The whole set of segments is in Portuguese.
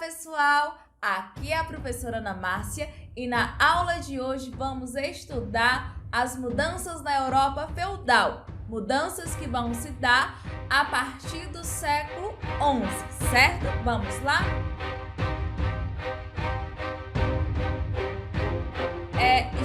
pessoal! Aqui é a professora Ana Márcia e na aula de hoje vamos estudar as mudanças na Europa feudal, mudanças que vão se dar a partir do século XI, certo? Vamos lá?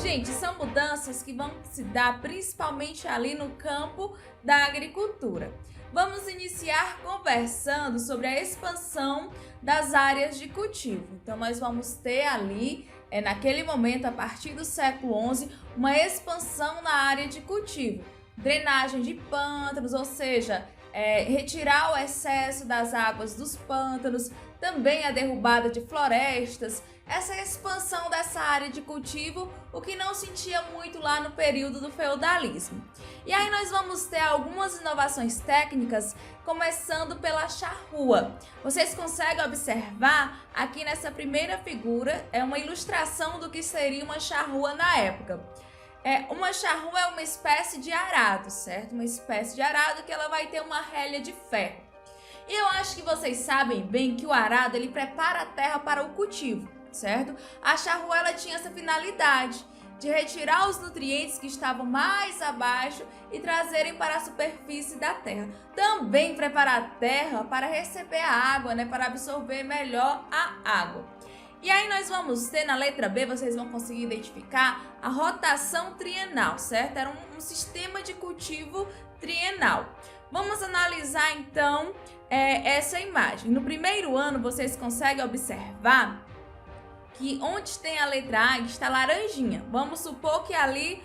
Gente, são mudanças que vão se dar principalmente ali no campo da agricultura. Vamos iniciar conversando sobre a expansão das áreas de cultivo. Então, nós vamos ter ali, naquele momento, a partir do século XI, uma expansão na área de cultivo. Drenagem de pântanos, ou seja, retirar o excesso das águas dos pântanos, também a derrubada de florestas, essa expansão dessa área de cultivo, o que não sentia muito lá no período do feudalismo. E aí nós vamos ter algumas inovações técnicas, começando pela charrua. Vocês conseguem observar aqui nessa primeira figura, é uma ilustração do que seria uma charrua na época. Uma charrua é uma espécie de arado, certo? Uma espécie de arado que ela vai ter uma relha de ferro. E eu acho que vocês sabem bem que o arado ele prepara a terra para o cultivo, certo? A charrua ela tinha essa finalidade de retirar os nutrientes que estavam mais abaixo e trazerem para a superfície da terra. Também preparar a terra para receber a água, para absorver melhor a água. E aí nós vamos ter na letra B, vocês vão conseguir identificar a rotação trienal, certo? Era um sistema de cultivo trienal. Vamos analisar então essa imagem. No primeiro ano vocês conseguem observar que onde tem a letra A está laranjinha. Vamos supor que ali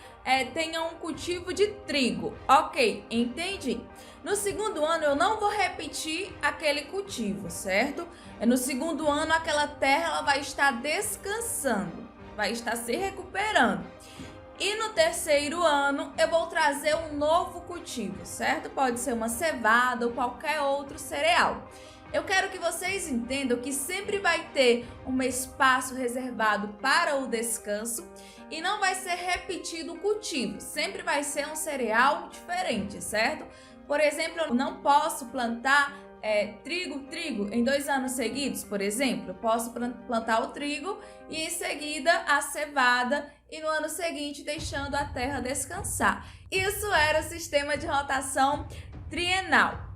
tenha um cultivo de trigo. Ok, entendi. No segundo ano eu não vou repetir aquele cultivo, certo? No segundo ano aquela terra ela vai estar descansando, vai estar se recuperando. E no terceiro ano eu vou trazer um novo cultivo, certo? Pode ser uma cevada ou qualquer outro cereal. Eu quero que vocês entendam que sempre vai ter um espaço reservado para o descanso e não vai ser repetido o cultivo, sempre vai ser um cereal diferente, certo? Por exemplo, eu não posso plantar trigo em 2 anos seguidos, por exemplo. Eu posso plantar o trigo e em seguida a cevada e no ano seguinte deixando a terra descansar. Isso era o sistema de rotação trienal.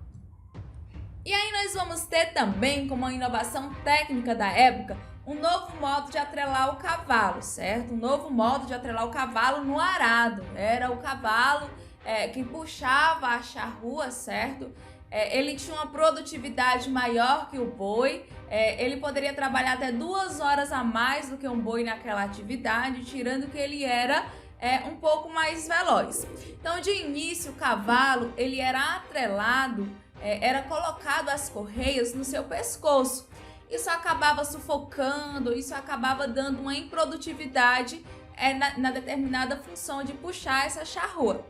E aí nós vamos ter também, como uma inovação técnica da época, um novo modo de atrelar o cavalo, certo? Um novo modo de atrelar o cavalo no arado. Era o cavalo que puxava a charrua, certo? Ele tinha uma produtividade maior que o boi, ele poderia trabalhar até 2 horas a mais do que um boi naquela atividade, tirando que ele era um pouco mais veloz. Então, de início, o cavalo ele era atrelado, era colocado as correias no seu pescoço. Isso acabava sufocando, isso acabava dando uma improdutividade na determinada função de puxar essa charrua.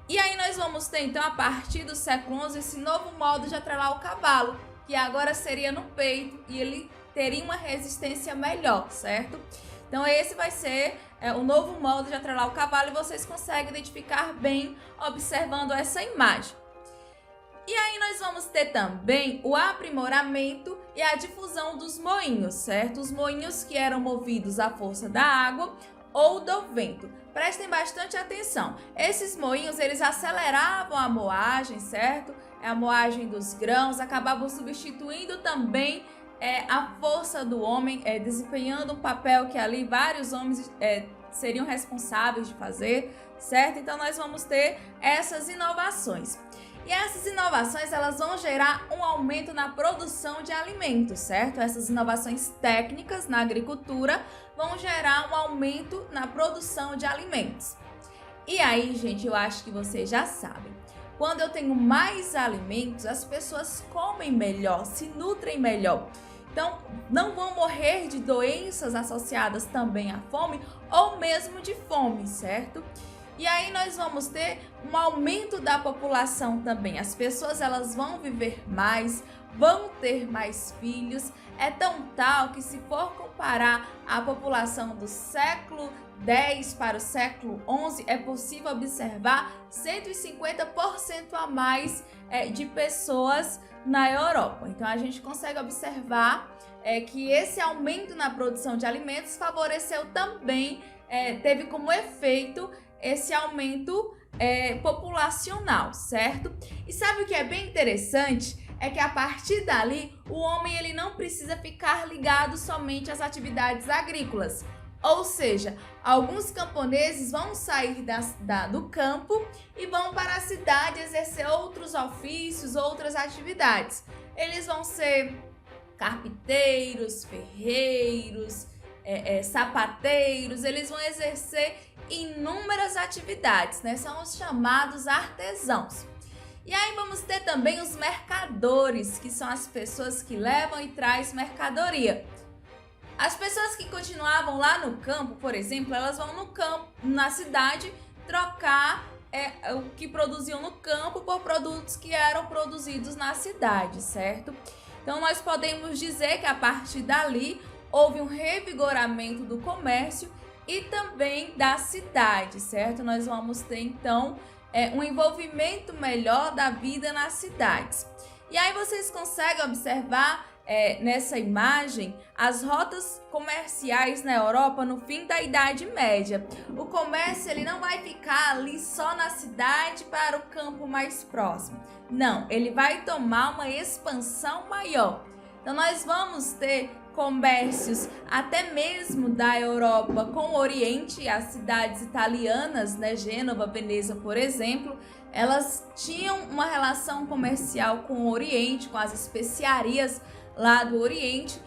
E aí nós vamos ter, então, a partir do século XI, esse novo modo de atrelar o cavalo, que agora seria no peito e ele teria uma resistência melhor, certo? Então esse vai ser o novo modo de atrelar o cavalo e vocês conseguem identificar bem observando essa imagem. E aí nós vamos ter também o aprimoramento e a difusão dos moinhos, certo? Os moinhos que eram movidos à força da água ou do vento. Prestem bastante atenção. Esses moinhos, eles aceleravam a moagem, certo? A moagem dos grãos, acabavam substituindo também a força do homem, desempenhando um papel que ali vários homens seriam responsáveis de fazer, certo? Então nós vamos ter essas inovações. E essas inovações, elas vão gerar um aumento na produção de alimentos, certo? Essas inovações técnicas na agricultura vão gerar um aumento na produção de alimentos. E aí, gente, eu acho que vocês já sabem. Quando eu tenho mais alimentos, as pessoas comem melhor, se nutrem melhor. Então, não vão morrer de doenças associadas também à fome ou mesmo de fome, certo? E aí nós vamos ter um aumento da população também. As pessoas elas vão viver mais, vão ter mais filhos. É tão tal que se for comparar a população do século X para o século XI, é possível observar 150% a mais de pessoas na Europa. Então a gente consegue observar que esse aumento na produção de alimentos favoreceu também, teve como efeito esse aumento populacional, certo? E sabe o que é bem interessante? É que a partir dali, o homem ele não precisa ficar ligado somente às atividades agrícolas. Ou seja, alguns camponeses vão sair do campo e vão para a cidade exercer outros ofícios, outras atividades. Eles vão ser carpinteiros, ferreiros, sapateiros, eles vão exercer inúmeras atividades, né? São os chamados artesãos. E aí vamos ter também os mercadores, que são as pessoas que levam e trazem mercadoria. As pessoas que continuavam lá no campo, por exemplo, elas vão no campo, na cidade, trocar o que produziam no campo por produtos que eram produzidos na cidade, certo? Então nós podemos dizer que a partir dali houve um revigoramento do comércio e também da cidade, certo? Nós vamos ter então um envolvimento melhor da vida nas cidades. E aí vocês conseguem observar nessa imagem as rotas comerciais na Europa no fim da Idade Média. O comércio ele não vai ficar ali só na cidade para o campo mais próximo. Não, ele vai tomar uma expansão maior. Então nós vamos ter comércios até mesmo da Europa com o Oriente, as cidades italianas, né, Gênova, Veneza, por exemplo, elas tinham uma relação comercial com o Oriente, com as especiarias lá do Oriente.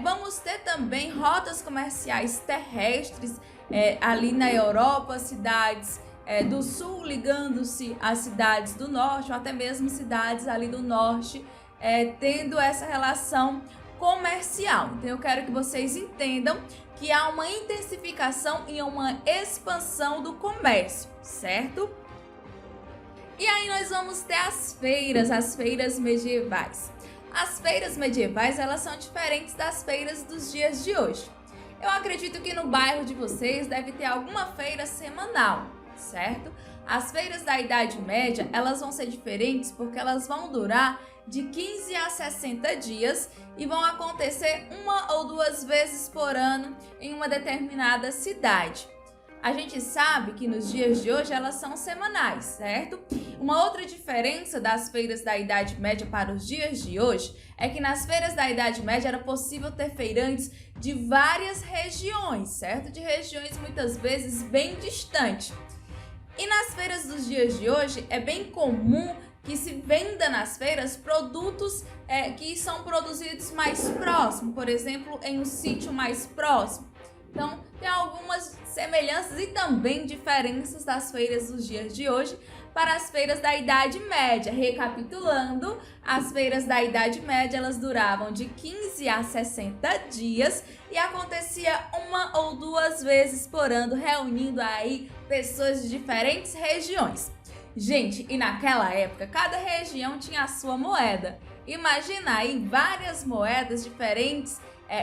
Vamos ter também rotas comerciais terrestres ali na Europa, cidades do sul ligando-se às cidades do norte, ou até mesmo cidades ali do norte, tendo essa relação comercial. Então eu quero que vocês entendam que há uma intensificação e uma expansão do comércio, certo? E aí nós vamos ter as feiras medievais. As feiras medievais, elas são diferentes das feiras dos dias de hoje. Eu acredito que no bairro de vocês deve ter alguma feira semanal, certo? As feiras da Idade Média, elas vão ser diferentes porque elas vão durar de 15 a 60 dias e vão acontecer uma ou duas vezes por ano em uma determinada cidade. A gente sabe que nos dias de hoje elas são semanais, certo? Uma outra diferença das feiras da Idade Média para os dias de hoje é que nas feiras da Idade Média era possível ter feirantes de várias regiões, certo? De regiões muitas vezes bem distantes. E nas feiras dos dias de hoje é bem comum que se venda nas feiras produtos que são produzidos mais próximo, por exemplo, em um sítio mais próximo. Então, tem algumas semelhanças e também diferenças das feiras dos dias de hoje para as feiras da Idade Média. Recapitulando, as feiras da Idade Média, elas duravam de 15 a 60 dias e acontecia uma ou duas vezes por ano, reunindo aí pessoas de diferentes regiões. Gente, e naquela época, cada região tinha a sua moeda. Imagina aí várias moedas diferentes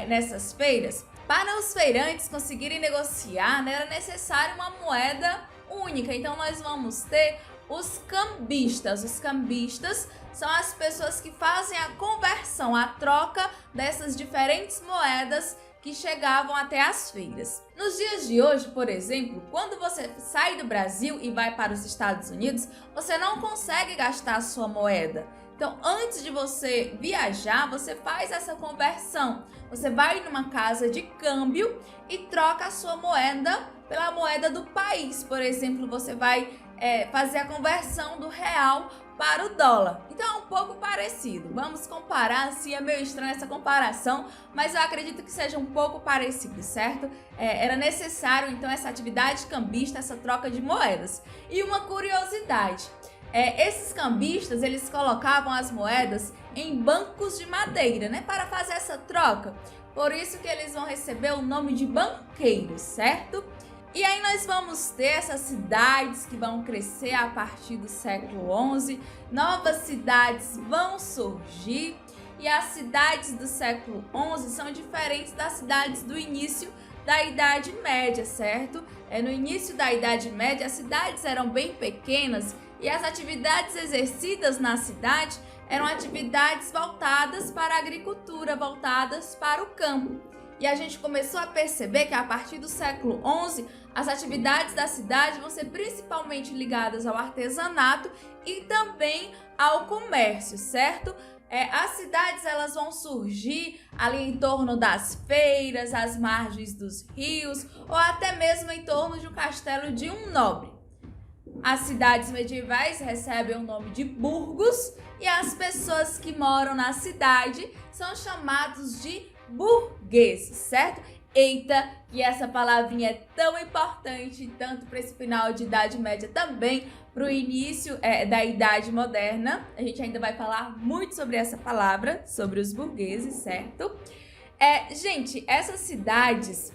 nessas feiras. Para os feirantes conseguirem negociar, né, era necessário uma moeda única. Então nós vamos ter os cambistas. Os cambistas são as pessoas que fazem a conversão, a troca dessas diferentes moedas que chegavam até as feiras. Nos dias de hoje, por exemplo, quando você sai do Brasil e vai para os Estados Unidos, você não consegue gastar a sua moeda. Então, antes de você viajar, você faz essa conversão. Você vai numa casa de câmbio e troca a sua moeda pela moeda do país. Por exemplo, você vai fazer a conversão do real para o dólar. Então é um pouco parecido. Vamos comparar, assim, é meio estranha essa comparação, mas eu acredito que seja um pouco parecido, certo? Era necessário, então, essa atividade cambista, essa troca de moedas. E uma curiosidade, esses cambistas, eles colocavam as moedas em bancos de madeira, né, para fazer essa troca. Por isso que eles vão receber o nome de banqueiros, certo? E aí nós vamos ter essas cidades que vão crescer a partir do século XI, novas cidades vão surgir e as cidades do século XI são diferentes das cidades do início da Idade Média, certo? No início da Idade Média as cidades eram bem pequenas e as atividades exercidas na cidade eram atividades voltadas para a agricultura, voltadas para o campo. E a gente começou a perceber que a partir do século XI, as atividades da cidade vão ser principalmente ligadas ao artesanato e também ao comércio, certo? As cidades elas vão surgir ali em torno das feiras, às margens dos rios ou até mesmo em torno de um castelo de um nobre. As cidades medievais recebem o nome de burgos e as pessoas que moram na cidade são chamados de burgueses, certo? Eita, e essa palavrinha é tão importante, tanto para esse final de Idade Média também, para o início da Idade Moderna. A gente ainda vai falar muito sobre essa palavra, sobre os burgueses, certo? Gente, essas cidades,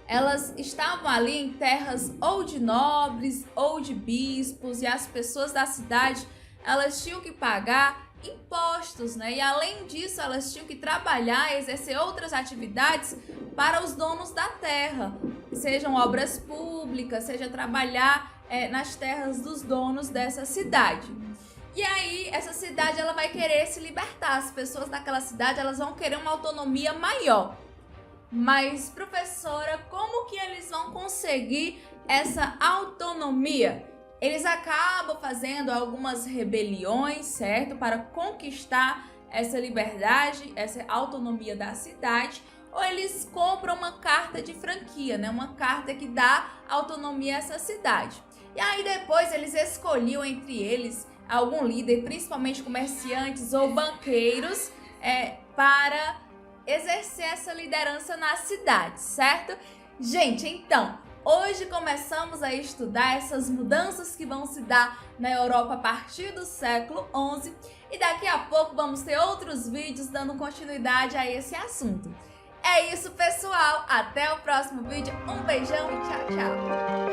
elas estavam ali em terras ou de nobres ou de bispos, e as pessoas da cidade, elas tinham que pagar impostos, né? E além disso, elas tinham que trabalhar e exercer outras atividades para os donos da terra, sejam obras públicas, seja trabalhar nas terras dos donos dessa cidade. E aí, essa cidade ela vai querer se libertar, as pessoas daquela cidade elas vão querer uma autonomia maior. Mas, professora, como que eles vão conseguir essa autonomia? Eles acabam fazendo algumas rebeliões, certo? Para conquistar essa liberdade, essa autonomia da cidade, ou eles compram uma carta de franquia, né? Uma carta que dá autonomia a essa cidade. E aí depois eles escolhiam entre eles algum líder, principalmente comerciantes ou banqueiros, para exercer essa liderança na cidade, certo? Gente, então, hoje começamos a estudar essas mudanças que vão se dar na Europa a partir do século XI e daqui a pouco vamos ter outros vídeos dando continuidade a esse assunto. É isso, pessoal. Até o próximo vídeo. Um beijão e tchau, tchau.